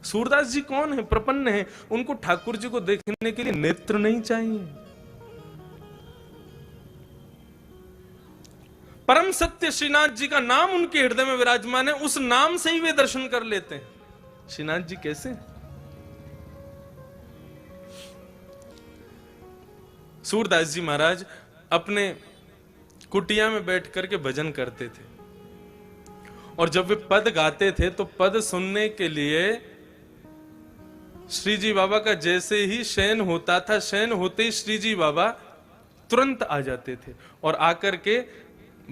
सूरदास जी कौन है? प्रपन्न है। उनको ठाकुर जी को देखने के लिए नेत्र नहीं चाहिए। परम सत्य श्रीनाथ जी का नाम उनके हृदय में विराजमान है, उस नाम से ही वे दर्शन कर लेते हैं। श्रीनाथ जी कैसे? सूरदास जी महाराज अपने कुटिया में बैठ करके भजन करते थे, और जब वे पद गाते थे तो पद सुनने के लिए श्री जी बाबा का जैसे ही शयन होता था, शयन होते ही श्री जी बाबा तुरंत आ जाते थे और आकर के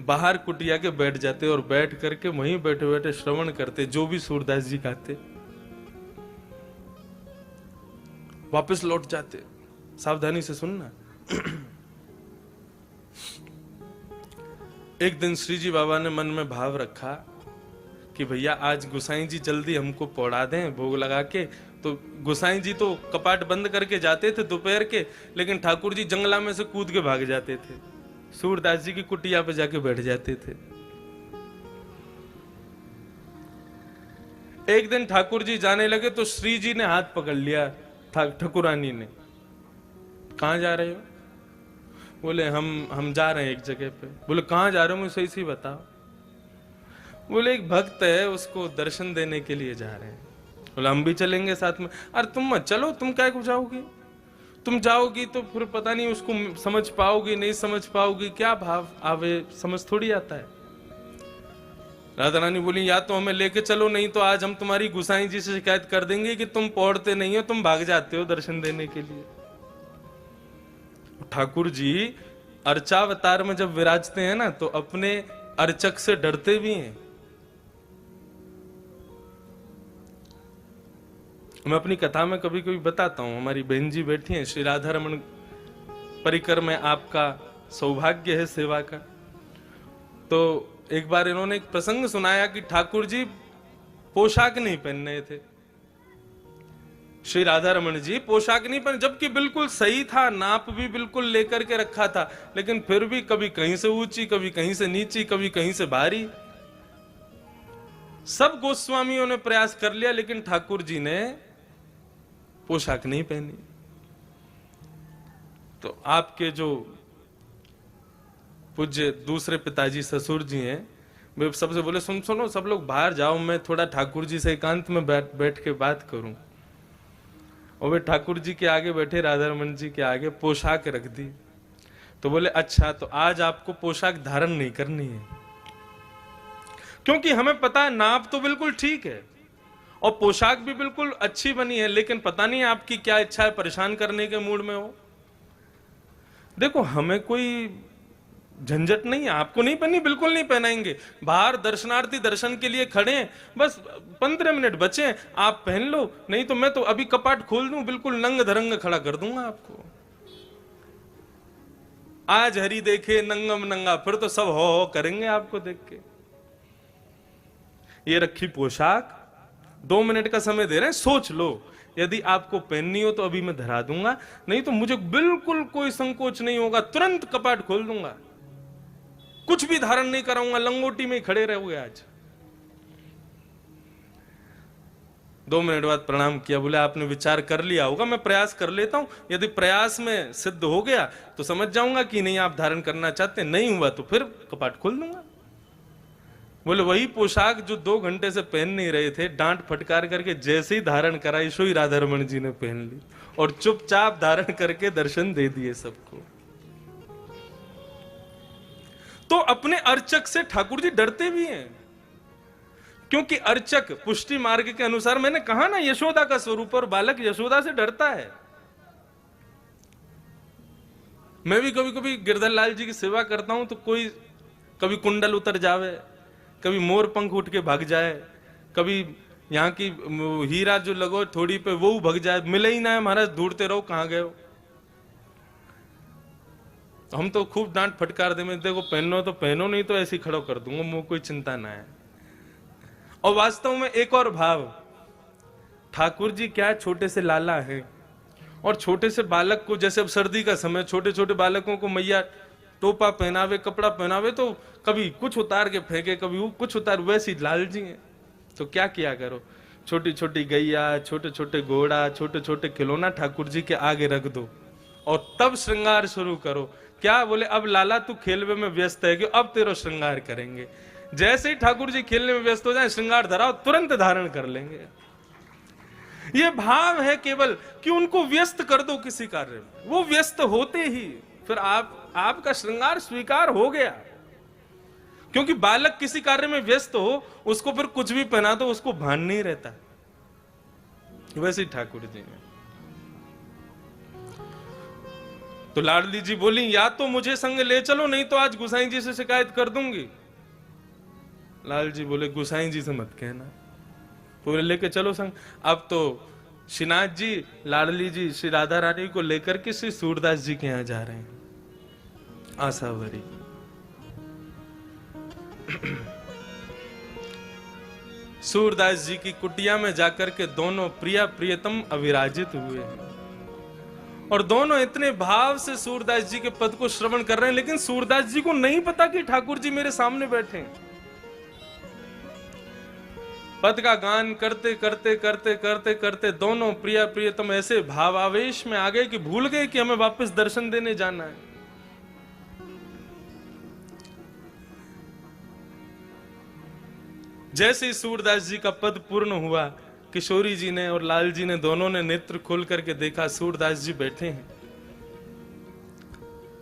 बाहर कुटिया के बैठ जाते और बैठ करके वहीं बैठे बैठे श्रवण करते जो भी सूरदास जी गाते, वापस लौट जाते। सावधानी से सुनना। एक दिन श्री जी बाबा ने मन में भाव रखा कि भैया आज गोसाई जी जल्दी हमको पौड़ा दें भोग लगा के। तो गोसाई जी तो कपाट बंद करके जाते थे दोपहर के, लेकिन ठाकुर जी जंगला में से कूद के भाग जाते थे, सूरदास जी की कुटिया पे जाके बैठ जाते थे। एक दिन ठाकुर जी जाने लगे तो श्री जी ने हाथ पकड़ लिया ठाकुरानी ने। कहां जा रहे हो? बोले हम जा रहे हैं एक जगह पे। बोले कहां जा रहे हो? मुझे सही से बताओ। बोले एक भक्त है उसको दर्शन देने के लिए जा रहे हैं। बोले हम भी चलेंगे साथ में। अरे तुम मत चलो, तुम क्या को जाओगी? तुम जाओगी तो फिर पता नहीं उसको समझ पाओगी नहीं समझ पाओगी, क्या भाव आवे समझ थोड़ी आता है। राधा रानी बोली या तो हमें लेके चलो, नहीं तो आज हम तुम्हारी गुसाई जी से शिकायत कर देंगे कि तुम पौड़ते नहीं हो, तुम भाग जाते हो दर्शन देने के लिए। ठाकुर जी अर्चावतार में जब विराजते हैं ना तो अपने अर्चक से डरते भी हैं। मैं अपनी कथा में कभी कभी बताता हूं, हमारी बहन जी बैठी हैं, श्री राधा रमन परिकर में आपका सौभाग्य है सेवा का। तो एक बार इन्होंने एक प्रसंग सुनाया कि ठाकुर जी पोशाक नहीं पहन रहे थे। श्री राधा रमन जी पोशाक नहीं पहने, जबकि बिल्कुल सही था, नाप भी बिल्कुल लेकर के रखा था, लेकिन फिर भी कभी कहीं से ऊंची, कभी कहीं से नीची, कभी कहीं से भारी। सब गोस्वामियों ने प्रयास कर लिया, लेकिन ठाकुर जी ने पोशाक नहीं पहनी। तो आपके जो पूज्य दूसरे पिताजी ससुर जी हैं, वे सबसे बोले सुनो सब लोग बाहर जाओ, मैं थोड़ा ठाकुर जी से एकांत में बैठ के बात करूं। और वे ठाकुर जी के आगे बैठे, राधा रमन जी के आगे पोशाक रख दी। तो बोले अच्छा, तो आज आपको पोशाक धारण नहीं करनी है, क्योंकि हमें पता है नाप तो बिल्कुल ठीक है और पोशाक भी बिल्कुल अच्छी बनी है, लेकिन पता नहीं आपकी क्या इच्छा है, परेशान करने के मूड में हो। देखो हमें कोई झंझट नहीं है, आपको नहीं पहनी बिल्कुल नहीं पहनाएंगे। बाहर दर्शनार्थी दर्शन के लिए खड़े हैं, बस 15 मिनट बचे, आप पहन लो, नहीं तो मैं तो अभी कपाट खोल दूं, बिल्कुल नंग धरंग खड़ा कर दूंगा आपको। आज हरि देखे नंगम नंगा, फिर तो सब हो करेंगे आपको देख के। ये रखी पोशाक, 2 मिनट का समय दे रहे हैं, सोच लो, यदि आपको पहननी हो तो अभी मैं धरा दूंगा, नहीं तो मुझे बिल्कुल कोई संकोच नहीं होगा, तुरंत कपाट खोल दूंगा, कुछ भी धारण नहीं कराऊंगा, लंगोटी में ही खड़े रहोगे आज। 2 मिनट बाद प्रणाम किया, बोले आपने विचार कर लिया होगा, मैं प्रयास कर लेता हूं, यदि प्रयास में सिद्ध हो गया तो समझ जाऊंगा कि नहीं आप धारण करना चाहते, नहीं हुआ तो फिर कपाट खोल दूंगा। बोले वही पोशाक जो 2 घंटे से पहन नहीं रहे थे, डांट फटकार करके जैसे ही धारण कराई, सो ही राधा रमन जी ने पहन ली और चुपचाप धारण करके दर्शन दे दिए सबको। तो अपने अर्चक से ठाकुर जी डरते भी हैं, क्योंकि अर्चक पुष्टि मार्ग के अनुसार, मैंने कहा ना यशोदा का स्वरूप, और बालक यशोदा से डरता है। मैं भी कभी कभी गिरधर लाल जी की सेवा करता हूं तो कोई कभी कुंडल उतर जावे, कभी मोर पंख उठ के भाग जाए, कभी यहाँ की हीरा जो लगो थोड़ी पे वो भाग जाए, मिले ही ना है महाराज, ढूंढते रहो कहां गए हो। हम तो खूब डांट फटकार दे, मैं देखो पहनो तो पहनो, नहीं तो ऐसे खड़ो कर दूंगा, मुझे कोई चिंता ना है। और वास्तव में एक और भाव, ठाकुर जी क्या छोटे से लाला है, और छोटे से बालक को, जैसे अब सर्दी का समय, छोटे छोटे बालकों को मैया टोपा पहनावे, कपड़ा पहनावे, तो कभी कुछ उतार के फेंके, कभी कुछ उतार, वैसी लाल जी हैं। तो क्या किया करो, छोटी छोटी गैया, छोटे छोटे घोड़ा, छोटे छोटे खिलौना ठाकुर जी के आगे रख दो और तब श्रृंगार शुरू करो। क्या बोले, अब लाला तू खेलवे में व्यस्त है कि अब तेरा श्रृंगार करेंगे। जैसे ही ठाकुर जी खेलने में व्यस्त हो जाए, श्रृंगार धराओ, तुरंत धारण कर लेंगे। ये भाव है केवल कि उनको व्यस्त कर दो किसी कार्य में, वो व्यस्त होते ही फिर आपका श्रृंगार स्वीकार हो गया। क्योंकि बालक किसी कार्य में व्यस्त हो, उसको फिर कुछ भी पहना दो उसको भान नहीं रहता। वैसे ही ठाकुर जी ने। तो लाडली जी बोली, या तो मुझे संग ले चलो, नहीं तो आज गुसाई जी से शिकायत कर दूंगी। लाल जी बोले, गुसाई जी से मत कहना, पूरे लेके चलो संग। अब तो श्रीनाथ जी, लाडली जी श्री राधा रानी को लेकर के श्री सूरदास जी के यहां जा रहे हैं, आशावरी। सूरदास जी की कुटिया में जाकर के दोनों प्रिया प्रियतम अविराजित हुए हैं और दोनों इतने भाव से सूरदास जी के पद को श्रवण कर रहे हैं, लेकिन सूरदास जी को नहीं पता कि ठाकुर जी मेरे सामने बैठे हैं। पद का गान करते करते करते करते करते दोनों प्रिया प्रियतम ऐसे भावावेश में आ गए कि भूल गए कि हमें वापस दर्शन देने जाना है। जैसे ही सूरदास जी का पद पूर्ण हुआ, किशोरी जी ने और लाल जी ने दोनों ने नेत्र खोल करके देखा, सूरदास जी बैठे हैं।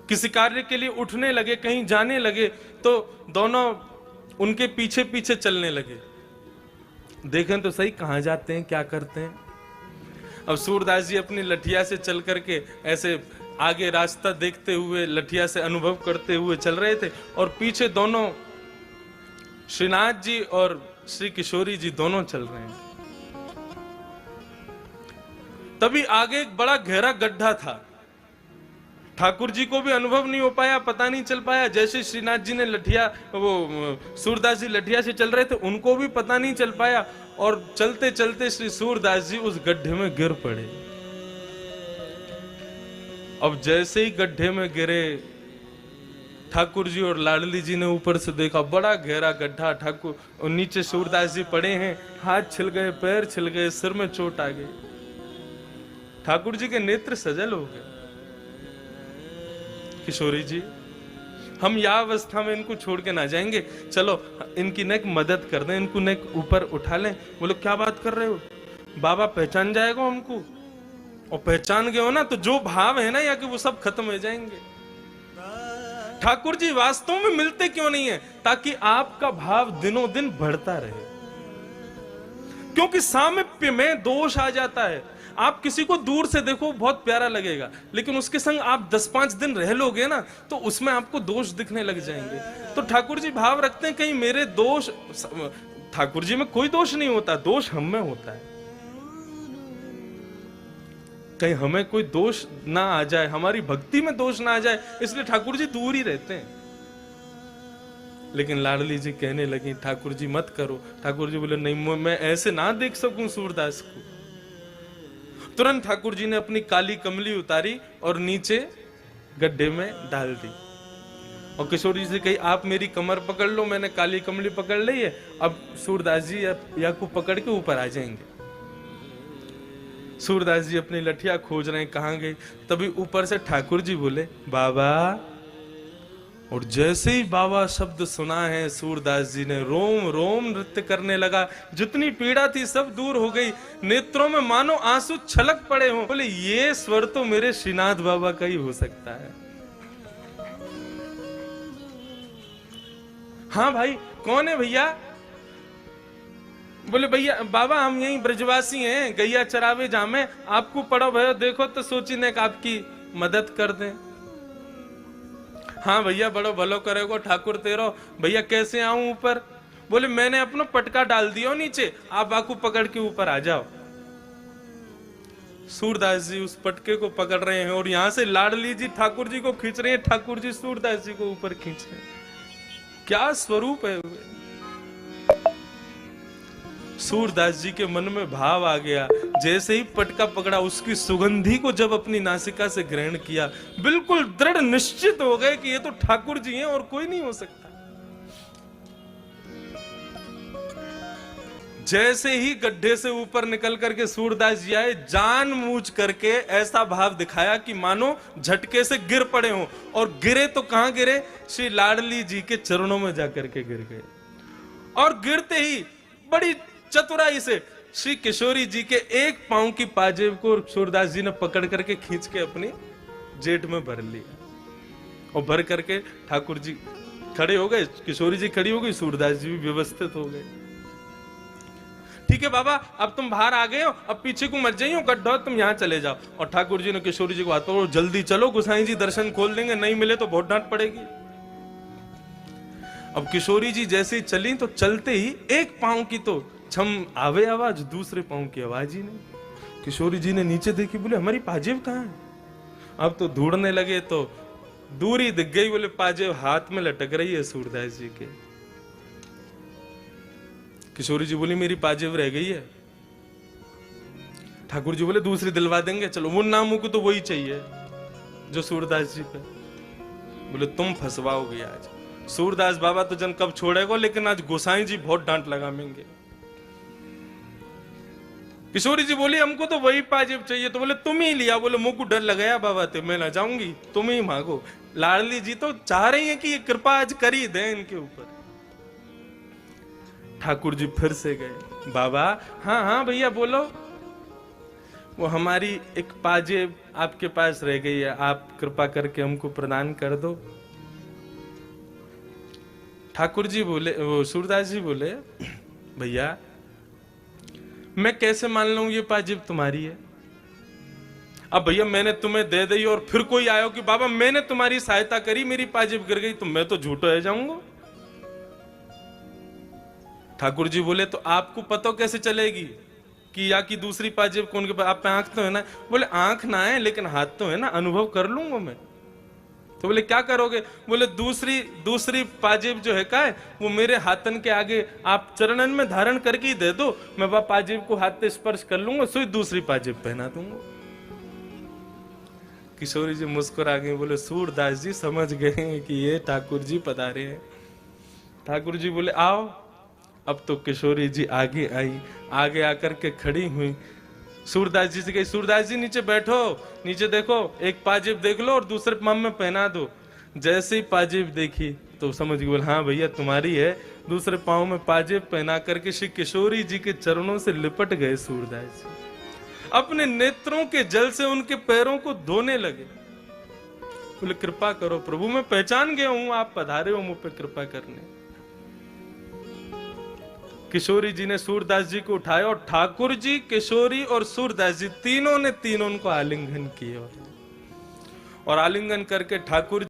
किसी कार्य के लिए उठने लगे, कहीं जाने लगे, तो दोनों उनके पीछे पीछे चलने लगे। देखें तो सही कहां जाते हैं, क्या करते हैं। अब सूरदास जी अपनी लठिया से चल करके ऐसे आगे रास्ता देखते हुए, लठिया से अनुभव करते हुए चल रहे थे और पीछे दोनों श्रीनाथ जी और श्री किशोरी जी दोनों चल रहे हैं। तभी आगे एक बड़ा गहरा गड्ढा था। ठाकुर जी को भी अनुभव नहीं हो पाया, पता नहीं चल पाया। जैसे श्रीनाथ जी ने लठिया, वो सूरदास जी लठिया से चल रहे थे, उनको भी पता नहीं चल पाया और चलते चलते श्री सूरदास जी उस गड्ढे में गिर पड़े। अब जैसे ही गड्ढे में गिरे, ठाकुर जी और लाडली जी ने ऊपर से देखा, बड़ा गहरा गड्ढा। ठाकुर और नीचे सूरदास जी पड़े हैं, हाथ छिल गए, पैर छिल गए, सिर में चोट आ गई। ठाकुर जी के नेत्र सजल हो गए। किशोरी जी, हम यह अवस्था में इनको छोड़ के ना जाएंगे, चलो इनकी नेक मदद कर दें, इनको नेक ऊपर उठा लें। बोलो क्या बात कर रहे हो, बाबा पहचान जाएगा हमको, और पहचान गए हो ना तो जो भाव है ना या कि वो सब खत्म हो जाएंगे। ठाकुर जी वास्तव में मिलते क्यों नहीं है, ताकि आपका भाव दिनों दिन बढ़ता रहे। क्योंकि सामीप्य में दोष आ जाता है। आप किसी को दूर से देखो बहुत प्यारा लगेगा, लेकिन उसके संग आप 10-5 दिन रह लोगे ना तो उसमें आपको दोष दिखने लग जाएंगे। तो ठाकुर जी भाव रखते हैं कहीं मेरे दोष, ठाकुर जी में कोई दोष नहीं होता, दोष हम में होता है। कहीं हमें कोई दोष ना आ जाए, हमारी भक्ति में दोष ना आ जाए, इसलिए ठाकुर जी दूर ही रहते हैं। लेकिन लाडली जी कहने लगी, ठाकुर जी मत करो। ठाकुर जी बोले, नहीं मैं ऐसे ना देख सकूं सूरदास को। तुरंत ठाकुर जी ने अपनी काली कमली उतारी और नीचे गड्ढे में डाल दी और किशोरी जी से कही, आप मेरी कमर पकड़ लो, मैंने काली कमली पकड़ ली है, अब सूरदास जी या को पकड़ के ऊपर आ जाएंगे। सूरदास जी अपनी लठिया खोज रहे हैं, कहां गई। तभी ऊपर से ठाकुर जी बोले, बाबा। और जैसे ही बाबा शब्द सुना है, सूरदास जी ने रोम रोम नृत्य करने लगा। जितनी पीड़ा थी सब दूर हो गई, नेत्रों में मानो आंसू छलक पड़े हों। बोले, ये स्वर तो मेरे श्रीनाथ बाबा का ही हो सकता है। हाँ भाई, कौन है भैया? बोले, भैया बाबा हम यहीं ब्रजवासी हैं, गैया चरावे जामे, आपको पड़ो भयो देखो तो सोची ने आपकी मदद कर दें। हाँ भैया, बड़ो भलो करेगो ठाकुर तेरो। भैया कैसे आऊं ऊपर? बोले, मैंने अपना पटका डाल दिया नीचे, आप बाकू पकड़ के ऊपर आ जाओ। सूरदास जी उस पटके को पकड़ रहे हैं और यहां से लाडली जी ठाकुर जी को खींच रहे हैं, ठाकुर जी सूरदास जी को ऊपर खींच रहे हैं। क्या स्वरूप है। सूरदास जी के मन में भाव आ गया, जैसे ही पटका पकड़ा उसकी सुगंधी को जब अपनी नासिका से ग्रहण किया, बिल्कुल दृढ़ निश्चित हो गए कि ये तो ठाकुर जी हैं और कोई नहीं हो सकता। जैसे ही गड्ढे से ऊपर निकल करके सूरदास जी आए, जानबूझ करके ऐसा भाव दिखाया कि मानो झटके से गिर पड़े हों, और गिरे तो कहां गिरे, श्री लाडली जी के चरणों में जाकर के गिर गए। और गिरते ही बड़ी चतुराई से श्री किशोरी जी के एक पांव की पाजेब को सूरदास जी ने पकड़ करके खींच के अपनी जेठ में भर लिया, और भर करके ठाकुर जी खड़े हो गए, किशोरी जी खड़ी हो गई, सूरदास जी भी व्यवस्थित हो गए। ठीक है बाबा, अब तुम बाहर आ गए हो, अब पीछे को मत जाइए, गड्ढा तुम यहाँ चले जाओ। और ठाकुर जी ने किशोरी जी को हाथ पकड़ो, जल्दी चलो, गोसाई जी दर्शन खोल देंगे, नहीं मिले तो बहुत डांट पड़ेगी। अब किशोरी जी जैसे ही चली, तो चलते ही एक पांव की तो छम आवे आवाज, दूसरे पांव की आवाज ही नहीं। किशोरी जी ने नीचे देखी, बोले हमारी पाजेब कहाँ है? अब तो ढूंढने लगे तो दूरी दिख गई, बोले पाजेब हाथ में लटक रही है सूरदास जी के। किशोरी जी बोली मेरी पाजेब रह गई है। ठाकुर जी बोले दूसरी दिलवा देंगे, चलो। वो नामों को तो वही चाहिए जो सूरदास जी पे। बोले तुम फंसवाओगे आज, सूरदास बाबा तो जन कब छोड़ेगा, लेकिन आज गोसाई जी बहुत डांट लगाएंगे। किशोरी जी बोली हमको तो वही पाजेब चाहिए। तो बोले तुम ही लिया। बोले मुझको डर लगाया बाबा थे, मैं ना जाऊंगी, तुम ही मांगो। लाडली जी तो चाह रही है कि ये कृपा आज कर ही दे इनके ऊपर। ठाकुर जी फिर से गए, बाबा हाँ हाँ भैया बोलो। वो हमारी एक पाजेब आपके पास रह गई है, आप कृपा करके हमको प्रदान कर दो। ठाकुर जी बोले, वो सूरदास जी बोले भैया मैं कैसे मान लूं ये पाजेब तुम्हारी है? अब भैया मैंने तुम्हें दे दी और फिर कोई आयो कि बाबा मैंने तुम्हारी सहायता करी, मेरी पाजेब गिर गई, तो मैं तो झूठो रह जाऊंगा। ठाकुर जी बोले तो आपको पता कैसे चलेगी कि या की दूसरी पाजेब कौन के पास? आप पे आंख तो है ना? बोले आंख ना है लेकिन हाथ तो है ना, अनुभव कर लूंगा मैं। तो बोले क्या करोगे? बोले दूसरी पाजेब जो है का है, वो मेरे हाथन के आगे आप चरणन में धारण करके ही दे दो, मैं वह पाजेब को हाथ से स्पर्श कर लूंगा, सो दूसरी पाजेब पहना दूंगा। किशोरी जी मुस्कुरा गए, बोले सूरदास जी समझ गए कि ये ठाकुर जी पधारे हैं। ठाकुर जी बोले आओ। अब तो किशोरी जी आगे आई, आगे आकर के खड़ी हुई, सूरदास जी से कही सूरदास जी नीचे बैठो, नीचे देखो, एक पाजेब देख लो और दूसरे पाँव में पहना दो। जैसे ही पाजेब देखी तो समझ गई, बोले हाँ भैया तुम्हारी है। दूसरे पाँव में पाजेब पहना करके श्री किशोरी जी के चरणों से लिपट गए सूरदास जी, अपने नेत्रों के जल से उनके पैरों को धोने लगे। बोले कृपा करो प्रभु, मैं पहचान गया हूं आप पधारे हो मुझ पे कृपा करने। किशोरी जी ने सूरदास जी को उठाया और ठाकुर जी, किशोरी और सूरदास जी तीनों ने तीनों को आलिंगन किया, और आलिंगन करके ठाकुर